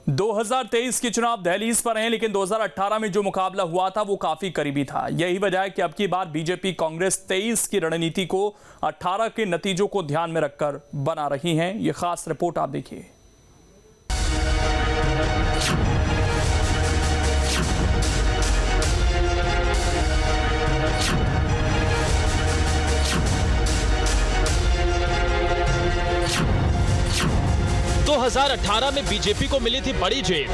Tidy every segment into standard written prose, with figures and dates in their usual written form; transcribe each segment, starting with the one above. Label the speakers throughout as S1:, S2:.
S1: 2023 के चुनाव दहलीज पर हैं, लेकिन 2018 में जो मुकाबला हुआ था वो काफी करीबी था। यही वजह है कि अब की बार बीजेपी कांग्रेस 23 की रणनीति को 18 के नतीजों को ध्यान में रखकर बना रही हैं। ये खास रिपोर्ट आप देखिए।
S2: तो 2018 में बीजेपी को मिली थी बड़ी जीत।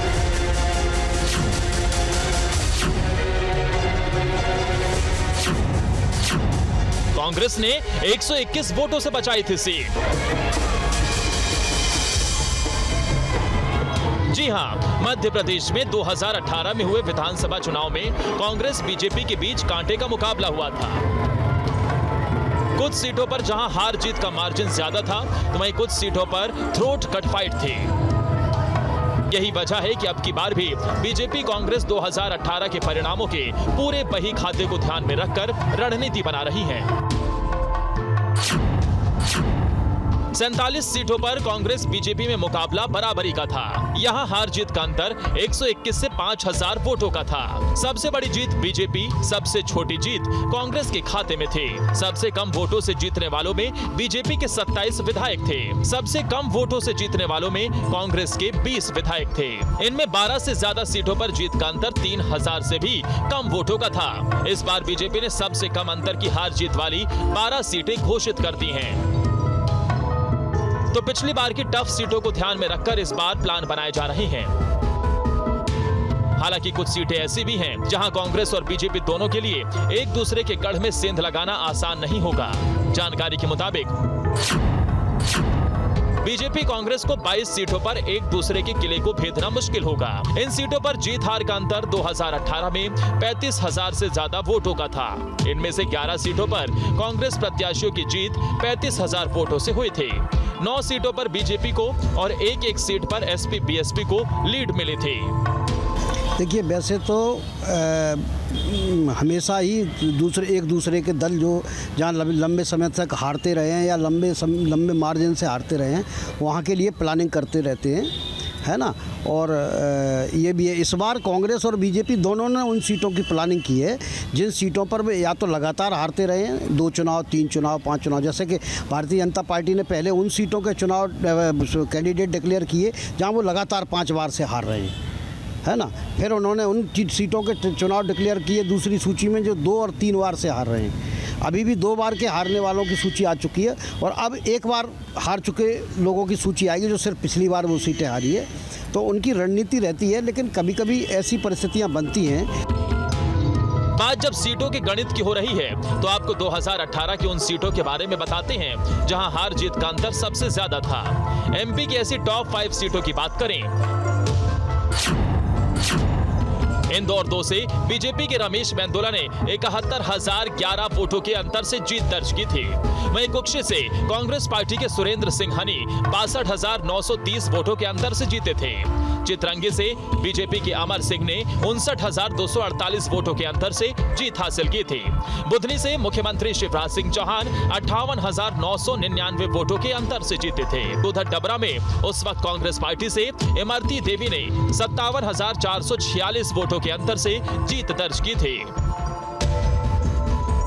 S2: कांग्रेस ने 121 वोटों से बचाई थी सीट। जी हां, मध्य प्रदेश में 2018 में हुए विधानसभा चुनाव में कांग्रेस बीजेपी के बीच कांटे का मुकाबला हुआ था। कुछ सीटों पर जहां हार जीत का मार्जिन ज्यादा था, तो वहीं कुछ सीटों पर थ्रोट कट फाइट थी। यही वजह है कि अब की बार भी बीजेपी कांग्रेस 2018 के परिणामों के पूरे बही खाते को ध्यान में रखकर रणनीति बना रही है। 47 सीटों पर कांग्रेस बीजेपी में मुकाबला बराबरी का था। यहां हार जीत का अंतर 121 से 5000 वोटों का था। सबसे बड़ी जीत बीजेपी, सबसे छोटी जीत कांग्रेस के खाते में थी। सबसे कम वोटों से जीतने वालों में बीजेपी के 27 विधायक थे। सबसे कम वोटों से जीतने वालों में कांग्रेस के 20 विधायक थे। इनमें 12 से ज्यादा सीटों पर जीत का अंतर 3000 से भी कम वोटों का था। इस बार बीजेपी ने सबसे कम अंतर की हार जीत वाली 12 सीटें घोषित कर दी हैं। तो पिछली बार की टफ सीटों को ध्यान में रखकर इस बार प्लान बनाए जा रहे हैं। हालांकि कुछ सीटें ऐसी भी हैं जहां कांग्रेस और बीजेपी दोनों के लिए एक दूसरे के गढ़ में सेंध लगाना आसान नहीं होगा। जानकारी के मुताबिक बीजेपी कांग्रेस को 22 सीटों पर एक दूसरे के किले को भेदना मुश्किल होगा। इन सीटों पर जीत हार का अंतर 2018 में 35,000 से ज्यादा वोटों का था। इनमें से 11 सीटों पर कांग्रेस प्रत्याशियों की जीत 35,000 वोटों से हुई थी। 9 सीटों पर बीजेपी को और एक सीट पर एसपी बीएसपी को लीड मिली थी।
S3: देखिए, वैसे तो हमेशा ही एक दूसरे के दल जो जहाँ लंबे समय तक हारते रहे हैं या लंबे मार्जिन से हारते रहे हैं, वहाँ के लिए प्लानिंग करते रहते हैं, है ना। और ये भी है, इस बार कांग्रेस और बीजेपी दोनों ने उन सीटों की प्लानिंग की है जिन सीटों पर वे या तो लगातार हारते रहे हैं, 2 चुनाव, 3 चुनाव, 5 चुनाव। जैसे कि भारतीय जनता पार्टी ने पहले उन सीटों के चुनाव कैंडिडेट डिक्लेयर किए जहाँ वो लगातार 5 बार से हार रहे हैं, है ना। फिर उन्होंने उन सीटों के चुनाव डिक्लेयर किए दूसरी सूची में जो 2 और 3 बार से हार रहे हैं। अभी भी 2 बार के हारने वालों की सूची आ चुकी है और अब 1 बार हार चुके लोगों की सूची आएगी जो सिर्फ पिछली बार वो सीटें हारी है। तो उनकी रणनीति रहती है, लेकिन कभी कभी ऐसी परिस्थितियां बनती हैं।
S2: बात जब सीटों के गणित की हो रही है, तो आपको 2018 की उन सीटों के बारे में बताते हैं जहां हार जीत का अंतर सबसे ज्यादा था। एमपी की ऐसी टॉप 5 सीटों की बात करें, इंदौर 2 से बीजेपी के रमेश मेंदोला ने 71,011 वोटों के अंतर से जीत दर्ज की थी। वहीं कुक्षी से कांग्रेस पार्टी के सुरेंद्र सिंह हनी 62,930 वोटों के अंतर से जीते थे। चित्रंगी से बीजेपी के अमर सिंह ने 59,248 वोटों के अंतर से जीत हासिल की थी। बुधनी से मुख्यमंत्री शिवराज सिंह चौहान 58,999 वोटों के अंतर से जीते थे। उधर डबरा में उस वक्त कांग्रेस पार्टी से इमरती देवी ने 57,446 वोटों के अंतर से जीत दर्ज की थी।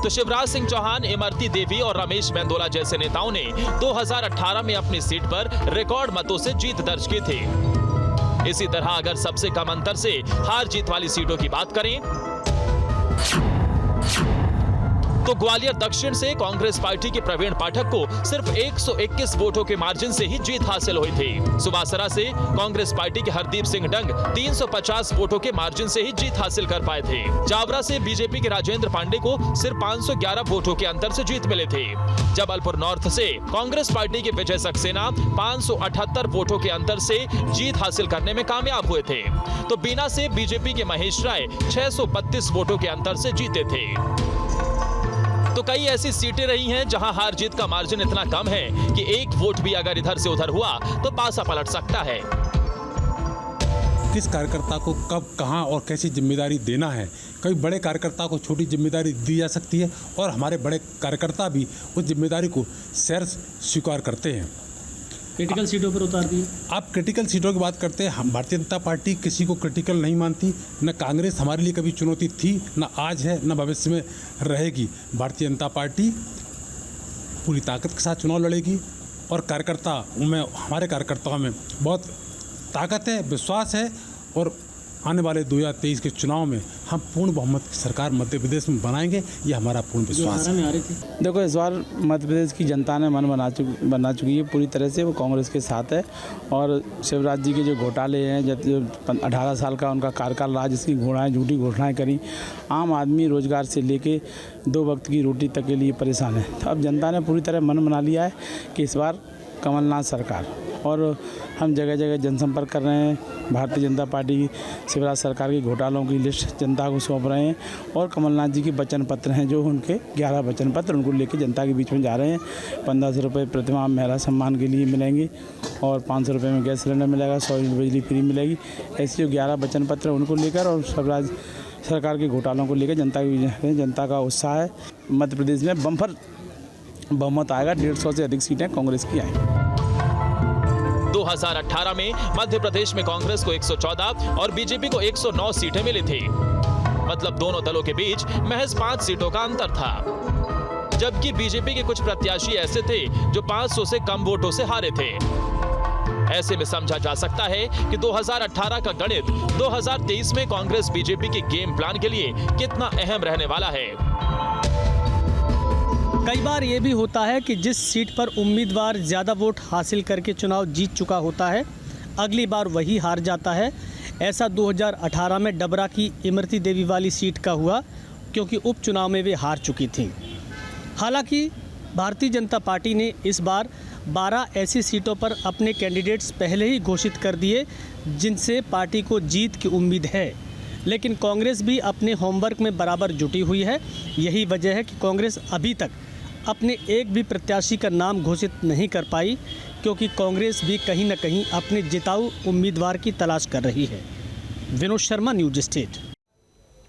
S2: तो शिवराज सिंह चौहान, इमरती देवी और रमेश मेंदोला जैसे नेताओं ने 2018 में अपनी सीट पर रिकॉर्ड मतों से जीत दर्ज की थी। इसी तरह अगर सबसे कम अंतर से हार जीत वाली सीटों की बात करें, तो ग्वालियर दक्षिण से कांग्रेस पार्टी के प्रवीण पाठक को सिर्फ 121 वोटों के मार्जिन से ही जीत हासिल हुई थी। सुबासरा से कांग्रेस पार्टी के हरदीप सिंह डंग 350 वोटों के मार्जिन से ही जीत हासिल कर पाए थे। जावरा से बीजेपी के राजेंद्र पांडे को सिर्फ 511 वोटों के अंतर से जीत मिले थे। जबलपुर नॉर्थ से कांग्रेस पार्टी के विजय सक्सेना 578 वोटों के अंतर से जीत हासिल करने में कामयाब हुए थे। तो बीना से बीजेपी के महेश राय 632 वोटों के अंतर से जीते थे। तो कई ऐसी सीटें रही हैं जहां हार जीत का मार्जिन इतना कम है कि एक वोट भी अगर इधर से उधर हुआ तो पासा पलट सकता है।
S4: किस कार्यकर्ता को कब, कहां और कैसी जिम्मेदारी देना है, कई बड़े कार्यकर्ता को छोटी जिम्मेदारी दी जा सकती है और हमारे बड़े कार्यकर्ता भी उस जिम्मेदारी को स्वीकार करते हैं।
S5: क्रिटिकल सीटों पर उतार दिए।
S4: आप क्रिटिकल सीटों की बात करते हैं, हम भारतीय जनता पार्टी किसी को क्रिटिकल नहीं मानती। न कांग्रेस हमारे लिए कभी चुनौती थी, न आज है, न भविष्य में रहेगी। भारतीय जनता पार्टी पूरी ताकत के साथ चुनाव लड़ेगी और हमारे कार्यकर्ताओं में बहुत ताकत है, विश्वास है और आने वाले 2023 के चुनाव में हम पूर्ण बहुमत की सरकार मध्य प्रदेश में बनाएंगे, ये हमारा पूर्ण विश्वास है।
S6: देखो, इस बार मध्य प्रदेश की जनता ने मन बना चुकी है पूरी तरह से, वो कांग्रेस के साथ है। और शिवराज जी के जो घोटाले हैं, जब 18 साल का उनका कार्यकाल रहा, जिसकी झूठी घोषणाएं करी, आम आदमी रोजगार से लेके 2 वक्त की रोटी तक के लिए परेशान है। तो अब जनता ने पूरी तरह मन बना लिया है कि इस बार कमलनाथ सरकार, और हम जगह जगह जनसंपर्क कर रहे हैं। भारतीय जनता पार्टी शिवराज सरकार के घोटालों की लिस्ट जनता को सौंप रहे हैं और कमलनाथ जी के वचन पत्र हैं, जो उनके 11 वचन पत्र, उनको लेके जनता के बीच में जा रहे हैं। 1500 रुपये प्रतिमाह महिला सम्मान के लिए मिलेंगे और 500 रुपये में गैस सिलेंडर मिलेगा, 100 यूनिट बिजली फ्री मिलेगी। ऐसे जो 11 वचन पत्र उनको लेकर और शिवराज सरकार के घोटालों को लेकर जनता के बीच में, जनता का उत्साह है। मध्य प्रदेश में बम्पर बहुमत आएगा, 150 से अधिक सीटें कांग्रेस की आएंगी।
S2: 2018 में मध्य प्रदेश में कांग्रेस को 114 और बीजेपी को 109 सीटें मिली थी। मतलब दोनों दलों के बीच महज 5 सीटों का अंतर था। जबकि बीजेपी के कुछ प्रत्याशी ऐसे थे जो 500 से कम वोटों से हारे थे। ऐसे में समझा जा सकता है कि 2018 का गणित 2023 में कांग्रेस बीजेपी के गेम प्लान के लिए कितना अहम रहने वाला है।
S5: कई बार ये भी होता है कि जिस सीट पर उम्मीदवार ज़्यादा वोट हासिल करके चुनाव जीत चुका होता है, अगली बार वही हार जाता है। ऐसा 2018 में डबरा की इमरती देवी वाली सीट का हुआ, क्योंकि उपचुनाव में वे हार चुकी थीं। हालांकि भारतीय जनता पार्टी ने इस बार 12 ऐसी सीटों पर अपने कैंडिडेट्स पहले ही घोषित कर दिए, जिनसे पार्टी को जीत की उम्मीद है। लेकिन कांग्रेस भी अपने होमवर्क में बराबर जुटी हुई है। यही वजह है कि कांग्रेस अभी तक अपने एक भी प्रत्याशी का नाम घोषित नहीं कर पाई, क्योंकि कांग्रेस भी कहीं न कहीं अपने जिताऊ उम्मीदवार की तलाश कर रही है। Vinod Sharma, news state.